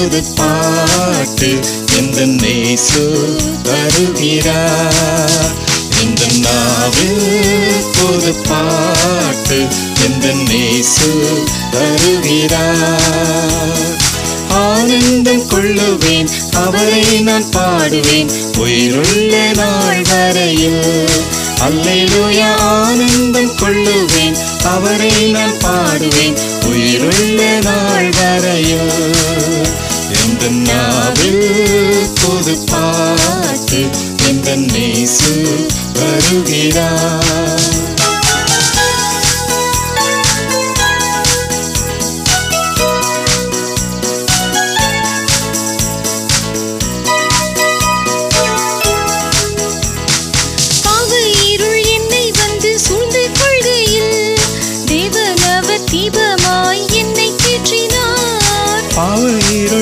புது பாட்டு இந்த இயேசு தருகிறார். இந்த நாவில் புது பாட்டு இந்த இயேசு தருகிறார். ஆனந்தம் கொள்ளுவேன் அவரை நான் பாடுவேன் உயிருள்ள நாள் வரையில். அல்லேலூயா. ஆனந்தம் கொள்ளுவேன் அவரை நான் பாடுவேன் உயிருள்ள நாள் வரையில். இந்த நாவில்